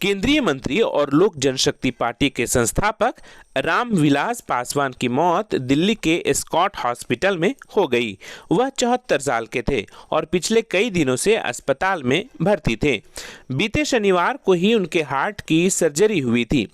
केंद्रीय मंत्री और लोक जनशक्ति पार्टी के संस्थापक रामविलास पासवान की मौत दिल्ली के स्कॉट हॉस्पिटल में हो गई। वह 74 साल के थे और पिछले कई दिनों से अस्पताल में भर्ती थे। बीते शनिवार को ही उनके हार्ट की सर्जरी हुई थी।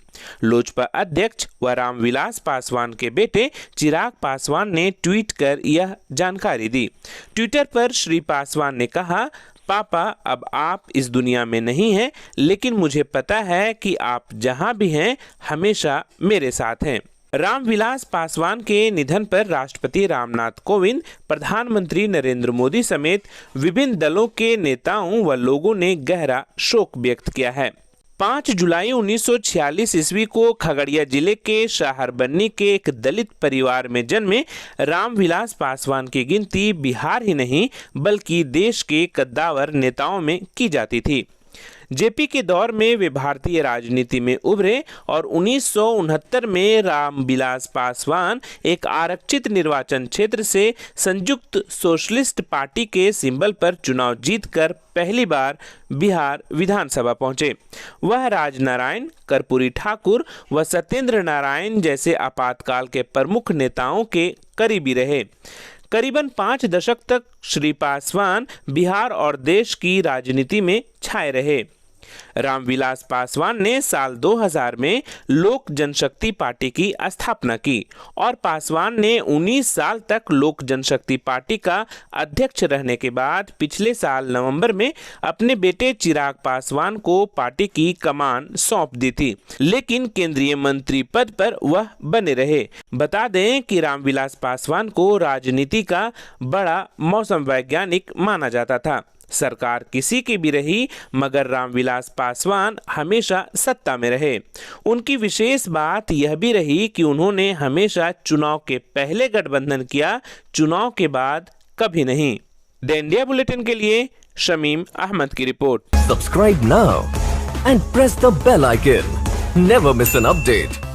लोजपा अध्यक्ष व रामविलास पासवान के बेटे चिराग पासवान ने ट्वीट कर यह जानकारी दी। ट्विटर पर श्री पासवान ने कहा, पापा, अब आप इस दुनिया में नहीं हैं, लेकिन मुझे पता है कि आप जहां भी हैं हमेशा मेरे साथ हैं। रामविलास पासवान के निधन पर राष्ट्रपति रामनाथ कोविंद, प्रधानमंत्री नरेंद्र मोदी समेत विभिन्न दलों के नेताओं व लोगों ने गहरा शोक व्यक्त किया है। 5 जुलाई 1946 ईस्वी को खगड़िया जिले के शाहरबन्नी के एक दलित परिवार में जन्मे रामविलास पासवान की गिनती बिहार ही नहीं बल्कि देश के कद्दावर नेताओं में की जाती थी। जेपी के दौर में वे भारतीय राजनीति में उभरे और 1969 में रामविलास पासवान एक आरक्षित निर्वाचन क्षेत्र से संयुक्त सोशलिस्ट पार्टी के सिंबल पर चुनाव जीतकर पहली बार बिहार विधानसभा पहुंचे। वह राजनारायण, कर्पूरी ठाकुर व सत्येंद्र नारायण जैसे आपातकाल के प्रमुख नेताओं के करीबी रहे। करीबन 5 दशक तक श्री पासवान बिहार और देश की राजनीति में छाए रहे। रामविलास पासवान ने साल 2000 में लोक जनशक्ति पार्टी की स्थापना की और पासवान ने 19 साल तक लोक जनशक्ति पार्टी का अध्यक्ष रहने के बाद पिछले साल नवंबर में अपने बेटे चिराग पासवान को पार्टी की कमान सौंप दी थी, लेकिन केंद्रीय मंत्री पद पर वह बने रहे। बता दें कि रामविलास पासवान को राजनीति का बड़ा मौसम वैज्ञानिक माना जाता था। सरकार किसी की भी रही, मगर रामविलास पासवान हमेशा सत्ता में रहे। उनकी विशेष बात यह भी रही कि उन्होंने हमेशा चुनाव के पहले गठबंधन किया, चुनाव के बाद कभी नहीं। द इंडिया बुलेटिन के लिए शमीम अहमद की report. Subscribe now and press the bell icon. Never miss an update.